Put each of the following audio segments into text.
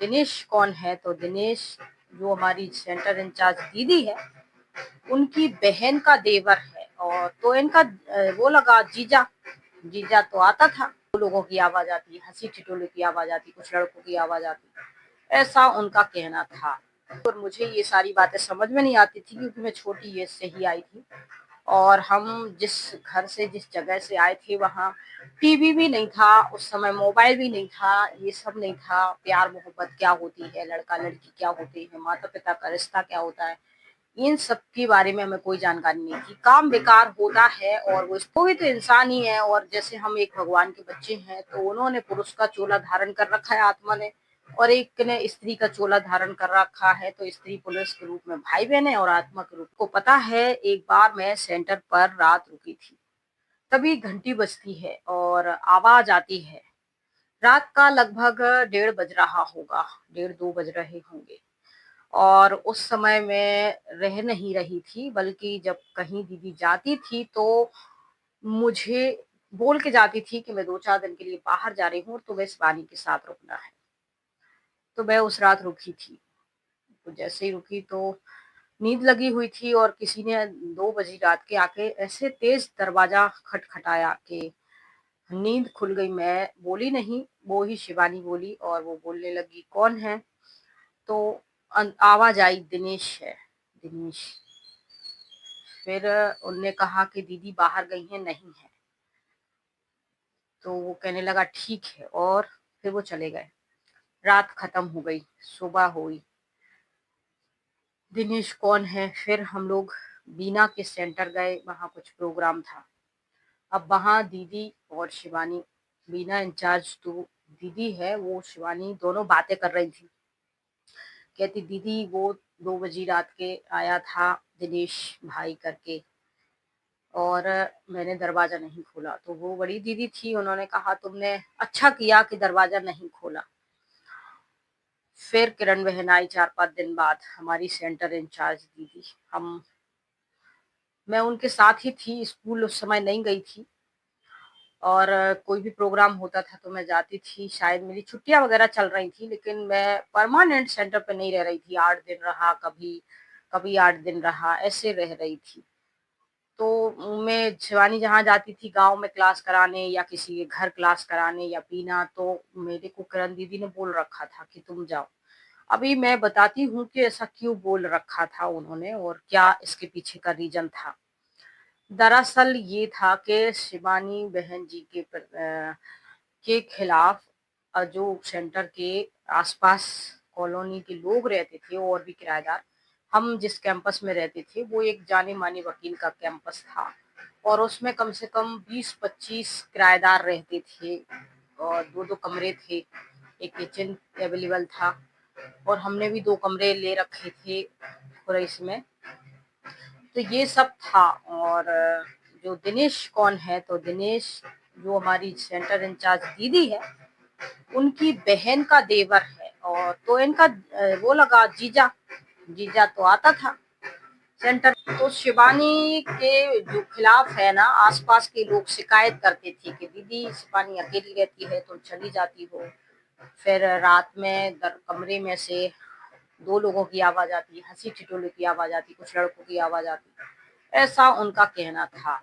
दिनेश कौन है? तो दिनेश जो हमारी सेंटर इंचार्ज दीदी है, उनकी बहन का देवर है। और तो इनका वो लगा जीजा। जीजा तो आता था, दो लोगों की आवाज आती, हंसी ठिठोली की आवाज आती, कुछ लड़कों की आवाज आती, ऐसा उनका कहना था। और मुझे ये सारी बातें समझ में नहीं आती थी क्योंकि मैं छोटी एज से ही आई थी। और हम जिस घर से जिस जगह से आए थे वहाँ टीवी भी नहीं था, उस समय मोबाइल भी नहीं था, ये सब नहीं था। प्यार मोहब्बत क्या होती है, लड़का लड़की क्या होते हैं, माता पिता का रिश्ता क्या होता है, इन सब के बारे में हमें कोई जानकारी नहीं थी। काम बेकार होता है और वो भी तो इंसान ही है। और जैसे हम एक भगवान के बच्चे हैं तो उन्होंने पुरुष का चोला धारण कर रखा है आत्मा ने, और एक ने स्त्री का चोला धारण कर रखा है। तो स्त्री पुरुष के रूप में भाई बहन है और आत्मा के रूप को पता है। एक बार मैं सेंटर पर रात रुकी थी, तभी घंटी बजती है और आवाज आती है। रात का लगभग 1:30 बज रहा होगा, 1:30-2 बज रहे होंगे। और उस समय मैं रह नहीं रही थी, बल्कि जब कहीं दीदी जाती थी तो मुझे बोल के जाती थी कि मैं 2-4 दिन के लिए बाहर जा रही हूँ, तो मैं शिवानी के साथ रुकना है। तो मैं उस रात रुकी थी। तो जैसे ही रुकी तो नींद लगी हुई थी और किसी ने 2 बजी रात के आके ऐसे तेज दरवाजा खटखटाया कि नींद खुल गई। मैं बोली नहीं, वो ही शिवानी बोली और वो बोलने लगी, कौन है? तो आवाज आई, दिनेश है, दिनेश। फिर उनने कहा कि दीदी बाहर गई हैं, नहीं है। तो वो कहने लगा ठीक है, और फिर वो चले गए। रात खत्म हो गई, सुबह हुई। दिनेश कौन है? फिर हम लोग बीना के सेंटर गए, वहां कुछ प्रोग्राम था। अब वहां दीदी और शिवानी, बीना इंचार्ज तो दीदी है, वो शिवानी दोनों बातें कर रही थी। कहती दीदी वो 2 बजी रात के आया था दिनेश भाई करके, और मैंने दरवाजा नहीं खोला। तो वो बड़ी दीदी थी, उन्होंने कहा तुमने अच्छा किया कि दरवाजा नहीं खोला। फिर किरण बहन आई 4-5 दिन बाद, हमारी सेंटर इंचार्ज दीदी। मैं उनके साथ ही थी, स्कूल उस समय नहीं गई थी। और कोई भी प्रोग्राम होता था तो मैं जाती थी। शायद मेरी छुट्टियां वगैरह चल रही थी, लेकिन मैं परमानेंट सेंटर पे नहीं रह रही थी। 8 दिन रहा, कभी कभी 8 दिन रहा, ऐसे रह रही थी। तो मैं शिवानी जहाँ जाती थी गांव में क्लास कराने या किसी के घर क्लास कराने या पीना, तो मेरे को किरण दीदी ने बोल रखा था कि तुम जाओ। अभी मैं बताती हूँ कि ऐसा क्यों बोल रखा था उन्होंने और क्या इसके पीछे का रीजन था। दरअसल ये था कि शिवानी बहन जी के खिलाफ जो सेंटर के आसपास कॉलोनी के लोग रहते थे और भी किराएदार, हम जिस कैंपस में रहते थे वो एक जाने माने वकील का कैंपस था। और उसमें कम से कम 20-25 किराएदार रहते थे और 2-2 कमरे थे, एक किचन अवेलेबल था। और हमने भी 2 कमरे ले रखे थे पूरे इसमें। तो ये सब था। और जो दिनेश कौन है? तो दिनेश जो हमारी सेंटर इंचार्ज दीदी है, उनकी बहन का देवर है। और तो इनका वो लगा जीजा। जीजा तो आता था सेंटर। तो शिवानी के जो खिलाफ है ना, आसपास के लोग शिकायत करते थे कि दीदी शिवानी अकेली रहती है, तुम चली जाती हो। फिर रात में कमरे में से 2 लोगों की आवाज आती, हंसी ठिठोली की आवाज आती, कुछ लड़कों की आवाज आती, ऐसा उनका कहना था।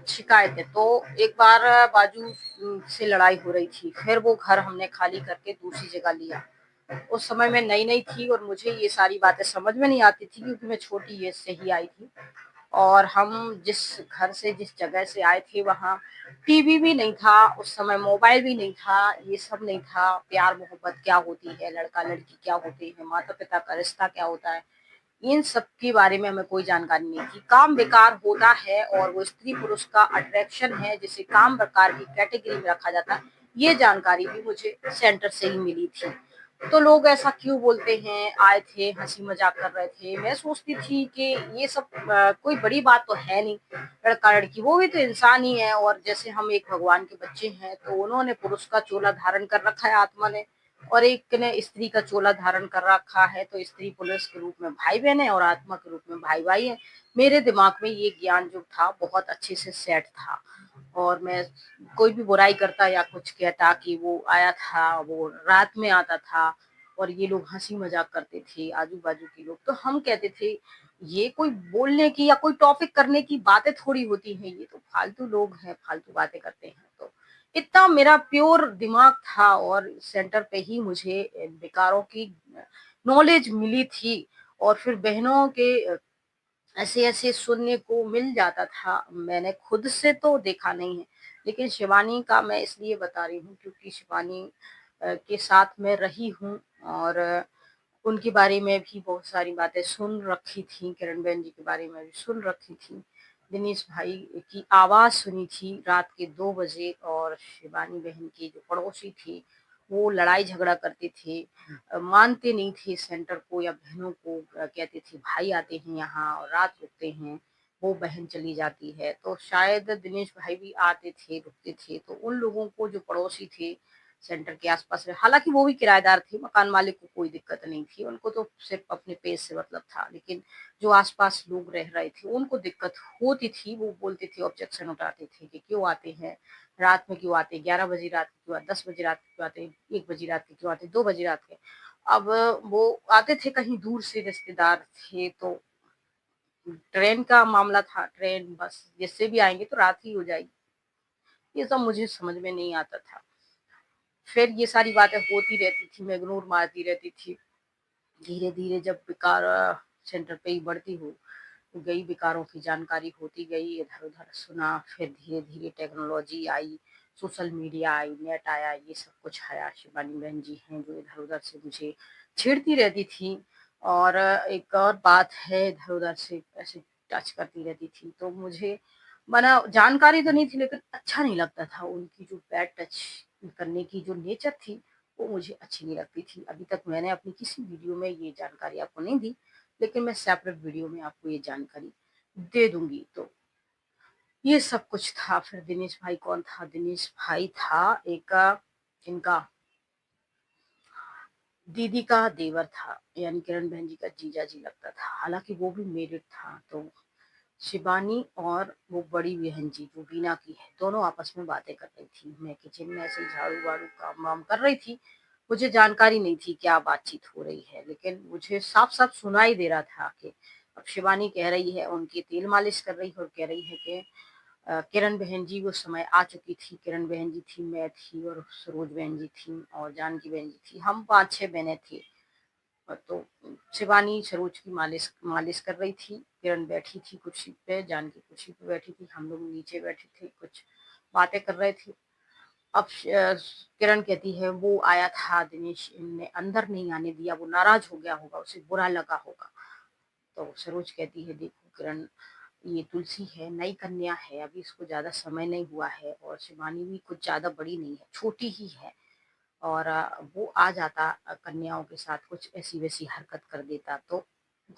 शिकायत है। तो एक बार बाजू से लड़ाई हो रही थी, फिर वो घर हमने खाली करके दूसरी जगह लिया। उस समय मैं नई नई थी और मुझे ये सारी बातें समझ में नहीं आती थी क्योंकि मैं छोटी एज से ही आई थी। और हम जिस घर से जिस जगह से आए थे वहाँ टीवी भी नहीं था, उस समय मोबाइल भी नहीं था, ये सब नहीं था। प्यार मोहब्बत क्या होती है, लड़का लड़की क्या होते हैं, माता पिता का रिश्ता क्या होता है, इन सब के बारे में हमें कोई जानकारी नहीं थी। काम बेकार होता है और वो स्त्री पुरुष का अट्रैक्शन है जिसे काम बेकार की कैटेगरी में रखा जाता है, ये जानकारी भी मुझे सेंटर से ही मिली थी। तो लोग ऐसा क्यों बोलते हैं, आए थे हंसी मजाक कर रहे थे। मैं सोचती थी कि ये सब कोई बड़ी बात तो है नहीं, लड़का लड़की वो भी तो इंसान ही है। और जैसे हम एक भगवान के बच्चे हैं तो उन्होंने पुरुष का चोला धारण कर रखा है आत्मा ने, और एक ने स्त्री का चोला धारण कर रखा है। तो स्त्री पुरुष के रूप में भाई बहन है और आत्मा के रूप में भाई भाई है। मेरे दिमाग में ये ज्ञान जो था बहुत अच्छे से सेट था। और मैं कोई भी बुराई करता या कुछ कहता कि वो आया था, वो रात में आता था और ये लोग हंसी मजाक करते थे आजू बाजू के लोग, तो हम कहते थे ये कोई बोलने की या कोई टॉपिक करने की बातें थोड़ी होती हैं, ये तो फालतू लोग हैं, फालतू बातें करते हैं। तो इतना मेरा प्योर दिमाग था और सेंटर पे ही मुझे विकारों की नॉलेज मिली थी। और फिर बहनों के ऐसे-ऐसे सुनने को मिल जाता था। मैंने खुद से तो देखा नहीं है, लेकिन शिवानी का मैं इसलिए बता रही हूँ क्योंकि शिवानी के साथ मैं रही हूँ और उनके बारे में भी बहुत सारी बातें सुन रखी थी, किरण बहन जी के बारे में भी सुन रखी थी। दिनेश भाई की आवाज़ सुनी थी रात के 2 बजे और शिवानी बहन की जो पड़ोसी थी, वो लड़ाई झगड़ा करते थे। मानते नहीं थे सेंटर को या बहनों को, कहते थे भाई आते हैं यहाँ और रात रुकते हैं, वो बहन चली जाती है। तो शायद दिनेश भाई भी आते थे, रुकते थे, तो उन लोगों को जो पड़ोसी थे सेंटर के आसपास में, हालांकि वो भी किराएदार थे, मकान मालिक को कोई दिक्कत नहीं थी, उनको तो सिर्फ अपने पेज से मतलब था, लेकिन जो आसपास लोग रह रहे थे उनको दिक्कत होती थी। वो बोलते थे, ऑब्जेक्शन उठाते थे कि क्यों आते हैं रात में, क्यों आते 11 बजे रात के, क्यों 10 बजे रात के, क्यों आते 1 बजे रात के, क्यों आते 2 बजे रात के। अब वो आते थे कहीं दूर से, रिश्तेदार थे, तो ट्रेन का मामला था, ट्रेन बस जिससे भी आएंगे तो रात ही हो जाएगी। ये सब मुझे समझ में नहीं आता था। फिर ये सारी बातें होती रहती थी, मैं इग्नोर मारती रहती थी। धीरे धीरे जब विकार सेंटर पे ही बढ़ती हो गई, विकारों की जानकारी होती गई, इधर उधर सुना, फिर धीरे धीरे टेक्नोलॉजी आई, सोशल मीडिया आई, नेट आया, ये सब कुछ आया। शिवानी बहन जी हैं जो इधर उधर से मुझे छेड़ती रहती थी। और एक और बात है, इधर उधर से ऐसे टच करती रहती थी, तो मुझे मना जानकारी तो नहीं थी, लेकिन अच्छा नहीं लगता था। उनकी जो बैड टच करने की जो नेचर थी, वो मुझे अच्छी नहीं लगती थी। अभी तक मैंने अपनी किसी वीडियो में ये जानकारी आपको नहीं दी, लेकिन मैं सेपरेट वीडियो में आपको ये जानकारी दे दूंगी। तो ये सब कुछ था। फिर दिनेश भाई कौन था? दिनेश भाई था एक इनका दीदी का देवर था, यानी किरण बहन जी का जीजा जी लगता था, हालांकि वो भी मेरिड था। तो शिवानी और वो बड़ी बहन जी जो बीना की है, दोनों आपस में बातें कर रही थी। मैं किचन में ऐसे झाड़ू वाड़ू काम वाम कर रही थी, मुझे जानकारी नहीं थी क्या बातचीत हो रही है, लेकिन मुझे साफ साफ सुनाई दे रहा था कि अब शिवानी कह रही है, उनकी तेल मालिश कर रही है और कह रही है कि किरण बहन जी वो समय आ चुकी थी। किरण बहन जी थी, मैं थी और सरोज बहन जी थी और जानकी बहन जी थी, हम 5-6 बहनें थी। तो शिवानी सरोज की मालिश मालिश कर रही थी, किरण बैठी थी कुर्सी पे, जानकी कुर्सी पे बैठी थी, हम लोग नीचे बैठे थे, कुछ बातें कर रहे थे। अब किरण कहती है वो आया था, दिनेश ने अंदर नहीं आने दिया, वो नाराज हो गया होगा, उसे बुरा लगा होगा। तो सरोज कहती है देखो किरण, ये तुलसी है, नई कन्या है, अभी इसको ज्यादा समय नहीं हुआ है, और शिवानी भी कुछ ज्यादा बड़ी नहीं है, छोटी ही है, और वो आ जाता कन्याओं के साथ कुछ ऐसी वैसी हरकत कर देता तो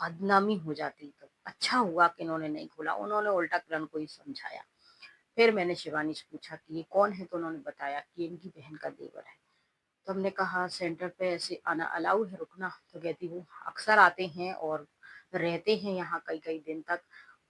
बदनामी हो जाती। तो अच्छा हुआ कि इन्होंने नहीं खोला, उन्होंने उल्टा किरण को ही समझाया। फिर मैंने शिवानी से पूछा कि ये कौन है, तो उन्होंने बताया कि इनकी बहन का देवर है। तो हमने कहा सेंटर पे ऐसे आना अलाउ है, रुकना? तो कहती वो अक्सर आते हैं और रहते हैं यहाँ कई कई दिन तक,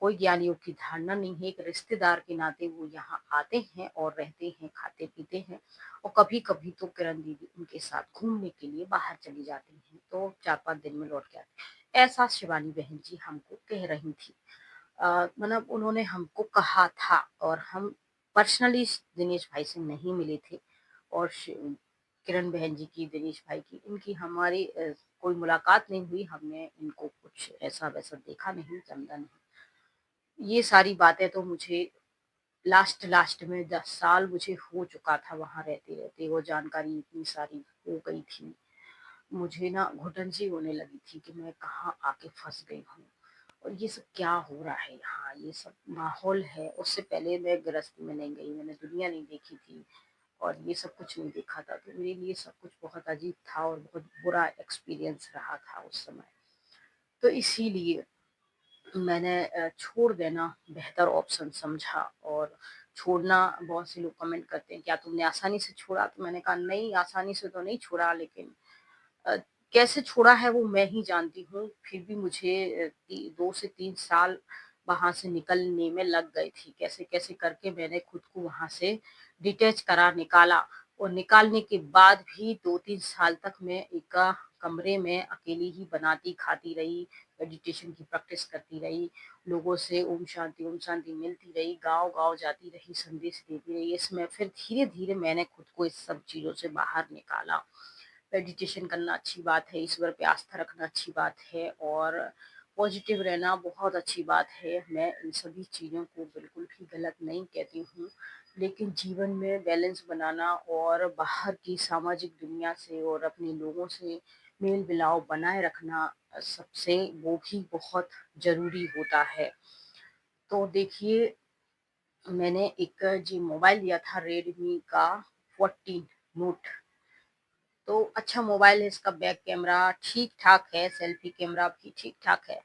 कोई ज्ञान योग की धारणा नहीं है, एक रिश्तेदार के नाते वो यहाँ आते हैं और रहते हैं, खाते पीते हैं, और कभी कभी तो किरण दीदी उनके साथ घूमने के लिए बाहर चली जाती हैं, तो 4-5 दिन में लौट के आते हैं। ऐसा शिवानी बहन जी हमको कह रही थी। मतलब उन्होंने हमको कहा था, और हम पर्सनली दिनेश भाई से नहीं मिले थे। और किरण बहन जी की, दिनेश भाई की, इनकी हमारी कोई मुलाकात नहीं हुई, हमने इनको कुछ ऐसा वैसा देखा नहीं, समझा नहीं। ये सारी बातें तो मुझे लास्ट लास्ट में 10 साल मुझे हो चुका था वहां रहते रहते, वो जानकारी इतनी सारी हो गई थी, मुझे ना घुटन सी होने लगी थी कि मैं कहाँ आके फंस गई हूँ और ये सब क्या हो रहा है यहाँ, ये सब माहौल है। उससे पहले मैं गृहस्थी में नहीं गई, मैंने दुनिया नहीं देखी थी और ये सब कुछ नहीं देखा था, तो मेरे लिए सब कुछ बहुत अजीब था और बहुत बुरा एक्सपीरियंस रहा था उस समय। तो इसीलिए मैंने छोड़ देना बेहतर ऑप्शन समझा। और छोड़ना, बहुत से लोग कमेंट करते हैं क्या तुमने आसानी से छोड़ा, तो मैंने कहा नहीं, आसानी से तो नहीं छोड़ा, लेकिन अ, कैसे छोड़ा है वो मैं ही जानती हूँ। फिर भी मुझे 2 से 3 साल वहाँ से निकलने में लग गई थी। कैसे-कैसे करके मैंने खुद को वहाँ से डिटैच करा, निकाला और निकालने के बाद भी 2-3 साल तक मैं एक कमरे में अकेली ही बनाती, खाती रही, मेडिटेशन की प्रैक्टिस करती रही, लोगों से ओम शांति मिलती रही, गाँव-गाँव जाती रही, संदेश देती रही। इसमें फिर धीरे-धीरे मैंने खुद को इस सब चीज़ों से बाहर निकाला। मेडिटेशन करना अच्छी बात है, ईश्वर पे आस्था रखना अच्छी बात है और पॉजिटिव रहना बहुत अच्छी बात है। मैं इन सभी चीज़ों को बिल्कुल भी गलत नहीं कहती हूँ, लेकिन जीवन में बैलेंस बनाना और बाहर की सामाजिक दुनिया से और अपने लोगों से मेल-मिलाप बनाए रखना सबसे वो भी बहुत ज़रूरी होता है। तो देखिए, मैंने एक जी मोबाइल लिया था रेडमी का 14 नोट। तो अच्छा मोबाइल है, इसका बैक कैमरा ठीक-ठाक है, सेल्फी कैमरा भी ठीक-ठाक है।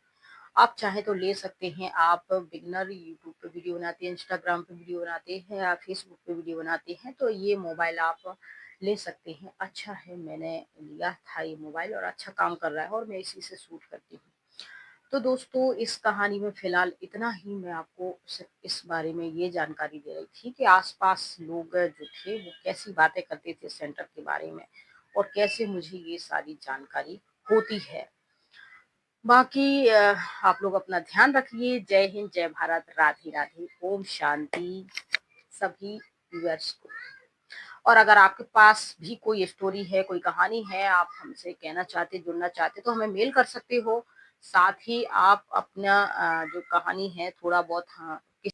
आप चाहें तो ले सकते हैं, आप बिगिनर यूट्यूब पे वीडियो बनाते हैं, इंस्टाग्राम पे वीडियो बनाते हैं या फेसबुक पे वीडियो बनाते हैं, तो ये मोबाइल आप ले सकते हैं। अच्छा है, मैंने लिया था ये मोबाइल और अच्छा काम कर रहा है और मैं इसी से शूट करती हूँ। तो दोस्तों, इस कहानी में फ़िलहाल इतना ही मैं आपको सिर्फ़ इस बारे में ये जानकारी दे रही थी कि आस-पास लोग जो थे वो कैसी बातें करते थे सेंटर के बारे में और कैसे मुझे ये सारी जानकारी होती है। बाकी आप लोग अपना ध्यान रखिए। जय हिंद, जय भारत, राधे राधे, ओम शांति सभी व्यूअर्स को। और अगर आपके पास भी कोई स्टोरी है, कोई कहानी है, आप हमसे कहना चाहते, जुड़ना चाहते तो हमें मेल कर सकते हो। साथ ही आप अपना जो कहानी है थोड़ा बहुत हाँ